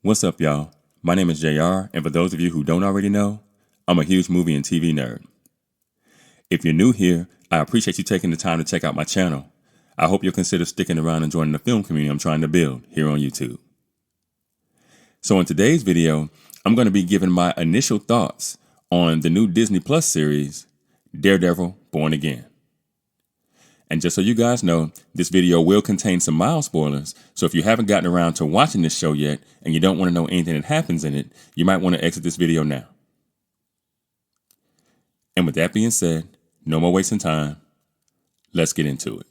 What's up, y'all? My name is JR, and for those of you who don't already know, I'm a huge movie and TV nerd. If you're new here, I appreciate you taking the time to check out my channel. I hope you'll consider sticking around and joining the film community I'm trying to build here on YouTube. So in today's video, I'm going to be giving my initial thoughts on the new Disney Plus series, Daredevil Born Again. And just so you guys know, this video will contain some mild spoilers, so if you haven't gotten around to watching this show yet and you don't want to know anything that happens in it, you might want to exit this video now. And with that being said, no more wasting time. Let's get into it.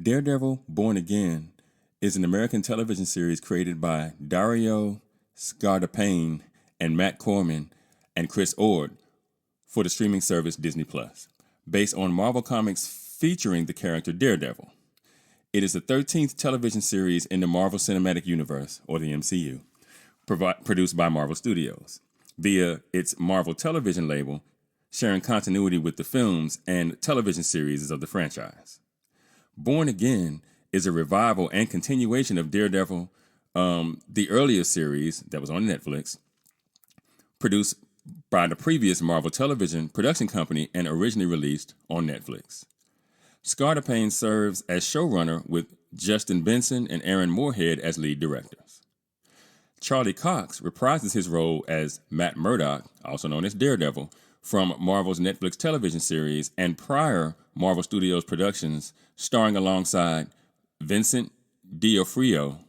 Daredevil Born Again is an American television series created by Dario Scardapane and Matt Corman and Chris Ord for the streaming service Disney Plus, based on Marvel Comics featuring the character Daredevil. It is the 13th television series in the Marvel Cinematic Universe, or the MCU, produced by Marvel Studios, via its Marvel Television label, sharing continuity with the films and television series of the franchise. Born Again is a revival and continuation of Daredevil, the earlier series that was on Netflix, produced by the previous Marvel Television production company and originally released on Netflix. Scardapane serves as showrunner with Justin Benson and Aaron Moorhead as lead directors. Charlie Cox reprises his role as Matt Murdock, also known as Daredevil, from Marvel's Netflix television series and prior Marvel Studios productions, starring alongside Vincent D'Onofrio,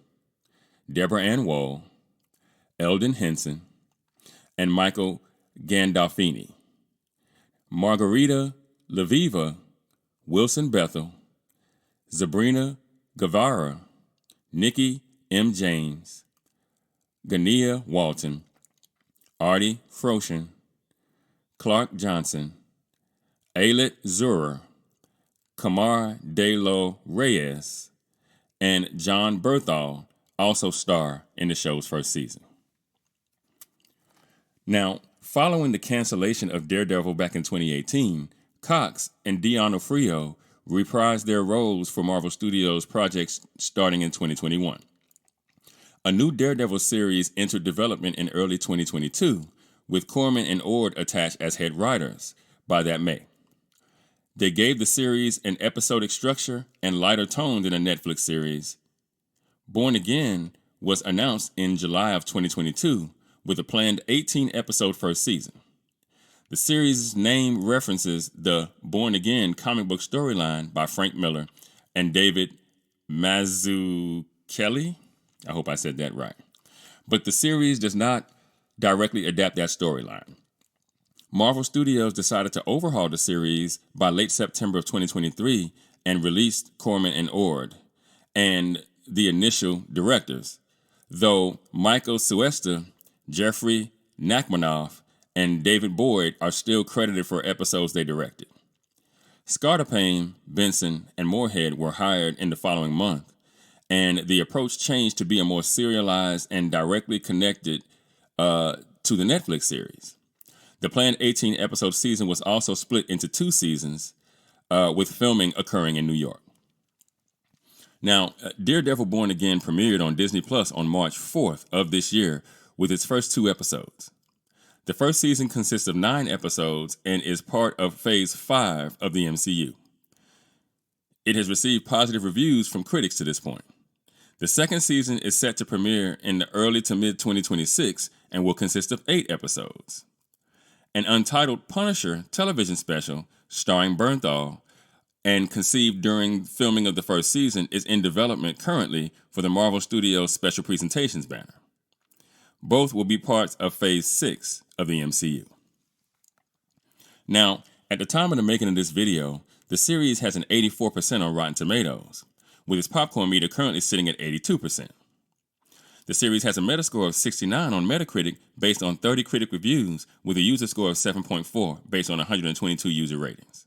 Deborah Ann Woll, Eldon Henson, and Michael Gandolfini. Margarita Leviva, Wilson Bethel, Sabrina Guevara, Nikki M. James, Gania Walton, Artie Froshen, Clark Johnson, Alet Zurer, Kamar De Los Reyes, and John Berthal also star in the show's first season. Now, following the cancellation of Daredevil back in 2018, Cox and D'Onofrio reprised their roles for Marvel Studios projects starting in 2021. A new Daredevil series entered development in early 2022, with Corman and Ord attached as head writers by that May. They gave the series an episodic structure and lighter tone than a Netflix series. Born Again was announced in July of 2022 with a planned 18-episode first season. The series' name references the Born Again comic book storyline by Frank Miller and David Mazzucchelli. I hope I said that right. But the series does not directly adapt that storyline. Marvel Studios decided to overhaul the series by late September of 2023 and released Corman and Ord and the initial directors, though Michael Suester, Jeffrey Nachmanoff, and David Boyd are still credited for episodes they directed. Scardapane, Benson, and Moorhead were hired in the following month, and the approach changed to be a more serialized and directly connected to the Netflix series. The planned 18-episode season was also split into 2 seasons, with filming occurring in New York. Now, Daredevil Born Again premiered on Disney Plus on March 4th of this year with its first 2 episodes. The first season consists of 9 episodes and is part of Phase 5 of the MCU. It has received positive reviews from critics to this point. The second season is set to premiere in the early to mid-2026 and will consist of 8 episodes. An untitled Punisher television special starring Bernthal and conceived during filming of the first season is in development currently for the Marvel Studios Special Presentations banner. Both will be parts of Phase 6 of the MCU. Now, at the time of the making of this video, the series has an 84% on Rotten Tomatoes, with its popcorn meter currently sitting at 82%. The series has a Metascore of 69 on Metacritic based on 30 critic reviews, with a user score of 7.4 based on 122 user ratings.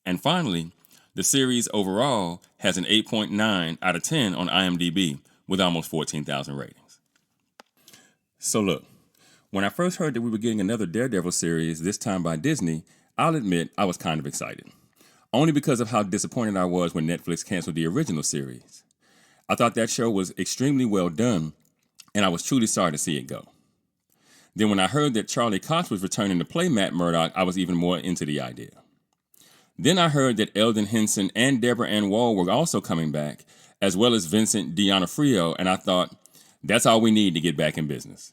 And finally, the series overall has an 8.9 out of 10 on IMDb, with almost 14,000 ratings. So look, when I first heard that we were getting another Daredevil series, this time by Disney, I'll admit I was kind of excited. only because of how disappointed I was when Netflix canceled the original series. I thought that show was extremely well done, and I was truly sorry to see it go. Then when I heard that Charlie Cox was returning to play Matt Murdock, I was even more into the idea. Then I heard that Eldon Henson and Deborah Ann Woll were also coming back, as well as Vincent D'Onofrio, and I thought, that's all we need to get back in business.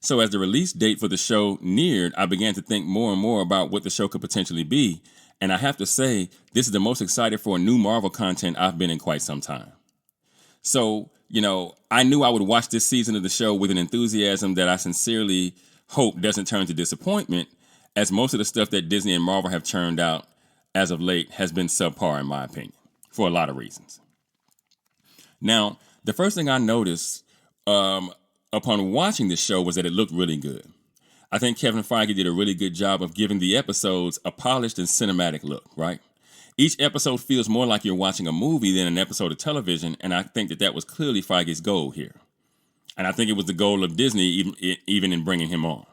So as the release date for the show neared, I began to think more and more about what the show could potentially be, and I have to say, this is the most excited for new Marvel content I've been in quite some time. So, I knew I would watch this season of the show with an enthusiasm that I sincerely hope doesn't turn to disappointment, as most of the stuff that Disney and Marvel have churned out as of late has been subpar in my opinion, for a lot of reasons. Now, the first thing I noticed upon watching this show was that it looked really good. I think Kevin Feige did a really good job of giving the episodes a polished and cinematic look, right? Each episode feels more like you're watching a movie than an episode of television, and I think that was clearly Feige's goal here. And I think it was the goal of Disney even in bringing him on.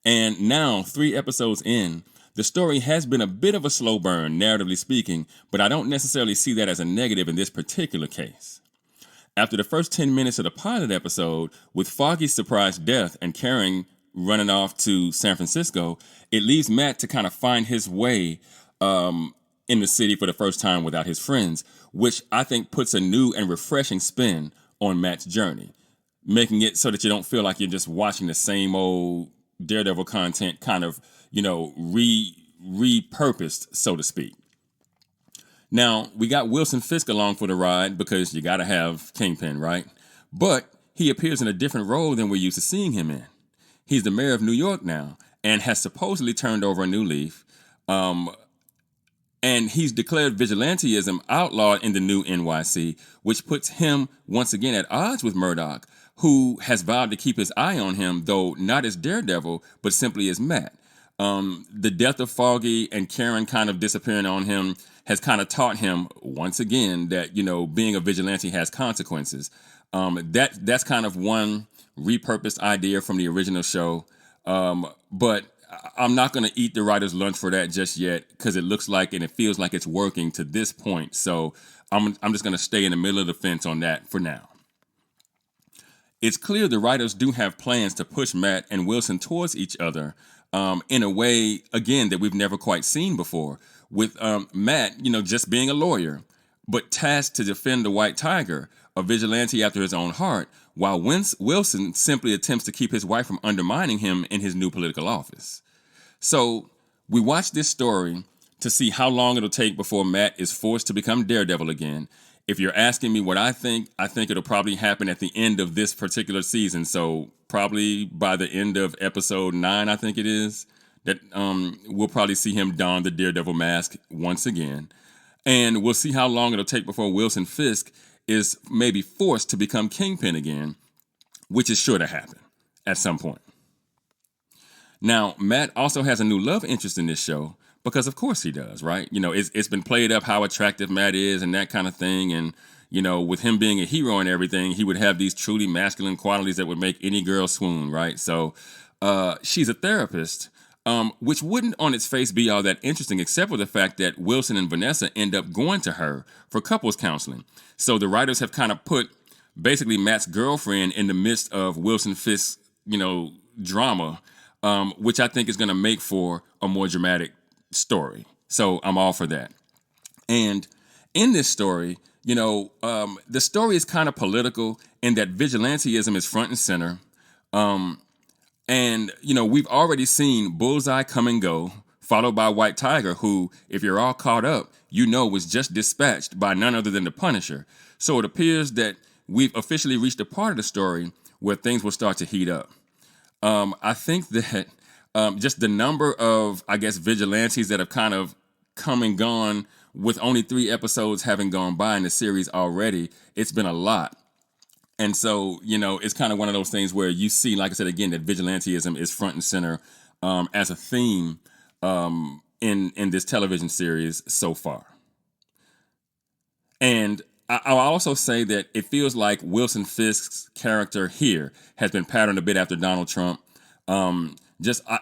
And now, 3 episodes in, the story has been a bit of a slow burn, narratively speaking, but I don't necessarily see that as a negative in this particular case. After the first 10 minutes of the pilot episode, with Foggy's surprise death and Karen running off to San Francisco, it leaves Matt to kind of find his way in the city for the first time without his friends, which I think puts a new and refreshing spin on Matt's journey, making it so that you don't feel like you're just watching the same old Daredevil content kind of, repurposed, so to speak. Now, we got Wilson Fisk along for the ride because you got to have Kingpin, right? But he appears in a different role than we're used to seeing him in. He's the mayor of New York now and has supposedly turned over a new leaf. And he's declared vigilantism outlawed in the new NYC, which puts him once again at odds with Murdock, who has vowed to keep his eye on him, though not as Daredevil, but simply as Matt. The death of Foggy and Karen kind of disappearing on him has kind of taught him once again that, being a vigilante has consequences. That's kind of one repurposed idea from the original show. But I'm not going to eat the writer's lunch for that just yet because it looks like and it feels like it's working to this point. So I'm just going to stay in the middle of the fence on that for now. It's clear the writers do have plans to push Matt and Wilson towards each other in a way, again, that we've never quite seen before. With Matt, just being a lawyer, but tasked to defend the White Tiger, a vigilante after his own heart, while Wilson simply attempts to keep his wife from undermining him in his new political office. So we watch this story to see how long it'll take before Matt is forced to become Daredevil again. If you're asking me what I think it'll probably happen at the end of this particular season. So probably by the end of episode 9, I think it is, that we'll probably see him don the Daredevil mask once again. And we'll see how long it'll take before Wilson Fisk is maybe forced to become Kingpin again, which is sure to happen at some point. Now, Matt also has a new love interest in this show, because of course he does, right? It's been played up how attractive Matt is and that kind of thing. And, with him being a hero and everything, he would have these truly masculine qualities that would make any girl swoon, right? So she's a therapist, which wouldn't on its face be all that interesting, except for the fact that Wilson and Vanessa end up going to her for couples counseling. So the writers have kind of put basically Matt's girlfriend in the midst of Wilson Fisk's, drama, which I think is going to make for a more dramatic story. So I'm all for that. And in this story, the story is kind of political in that vigilantism is front and center. And, we've already seen Bullseye come and go, followed by White Tiger, who, if you're all caught up, was just dispatched by none other than the Punisher. So it appears that we've officially reached a part of the story where things will start to heat up. I think that just the number of, vigilantes that have kind of come and gone with only 3 episodes having gone by in the series already, it's been a lot. And so, it's kind of one of those things where you see, like I said, again, that vigilantism is front and center as a theme in this television series so far. And I'll also say that it feels like Wilson Fisk's character here has been patterned a bit after Donald Trump.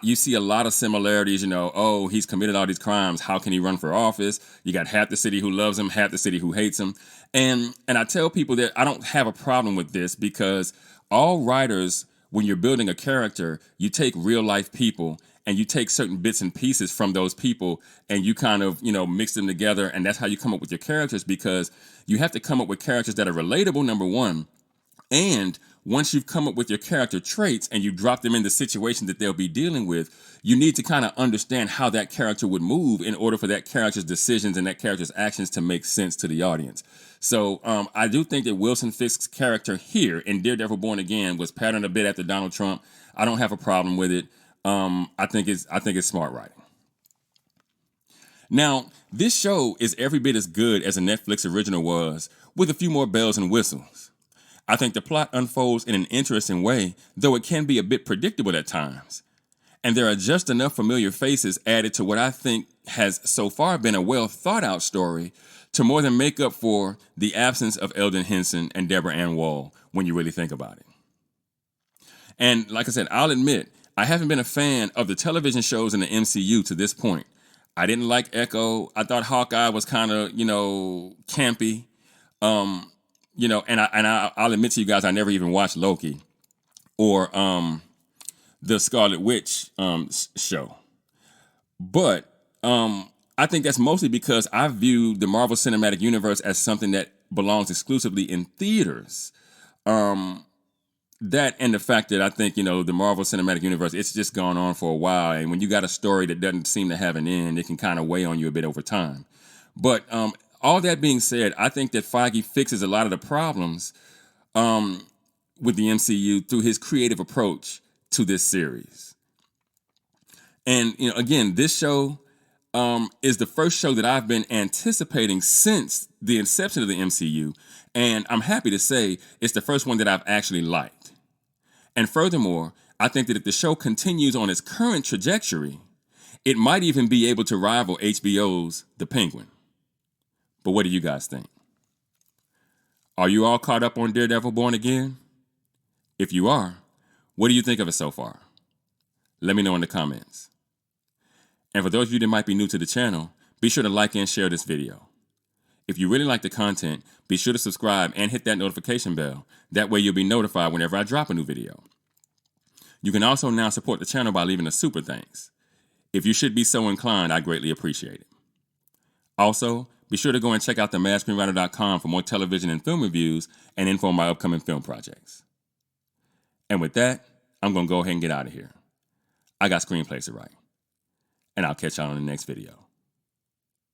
You see a lot of similarities. Oh, he's committed all these crimes. How can he run for office? You got half the city who loves him, half the city who hates him. And I tell people that I don't have a problem with this, because all writers, when you're building a character, you take real life people and you take certain bits and pieces from those people and you kind of, mix them together. And that's how you come up with your characters, because you have to come up with characters that are relatable, number one. And once you've come up with your character traits and you drop them in the situation that they'll be dealing with, you need to kind of understand how that character would move in order for that character's decisions and that character's actions to make sense to the audience. So I do think that Wilson Fisk's character here in Daredevil Born Again was patterned a bit after Donald Trump. I don't have a problem with it. I think it's smart writing. Now, this show is every bit as good as a Netflix original was, with a few more bells and whistles. I think the plot unfolds in an interesting way, though it can be a bit predictable at times. And there are just enough familiar faces added to what I think has so far been a well thought out story to more than make up for the absence of Eldon Henson and Deborah Ann Woll when you really think about it. And like I said, I'll admit, I haven't been a fan of the television shows in the MCU to this point. I didn't like Echo. I thought Hawkeye was kind of, campy. I'll admit to you guys, I never even watched Loki or the Scarlet Witch show. But I think that's mostly because I view the Marvel Cinematic Universe as something that belongs exclusively in theaters. That and the fact that I think, the Marvel Cinematic Universe, it's just gone on for a while. And when you got a story that doesn't seem to have an end, it can kind of weigh on you a bit over time. But all that being said, I think that Feige fixes a lot of the problems with the MCU through his creative approach to this series. And, again, this show is the first show that I've been anticipating since the inception of the MCU. And I'm happy to say it's the first one that I've actually liked. And furthermore, I think that if the show continues on its current trajectory, it might even be able to rival HBO's The Penguin. But what do you guys think? Are you all caught up on Daredevil Born Again? If you are, what do you think of it so far? Let me know in the comments. And for those of you that might be new to the channel, be sure to like and share this video. If you really like the content, be sure to subscribe and hit that notification bell. That way you'll be notified whenever I drop a new video. You can also now support the channel by leaving a super thanks. If you should be so inclined, I greatly appreciate it. Also, be sure to go and check out themaskscreenwriter.com for more television and film reviews and info on my upcoming film projects. And with that, I'm going to go ahead and get out of here. I got screenplays to write. And I'll catch y'all in the next video.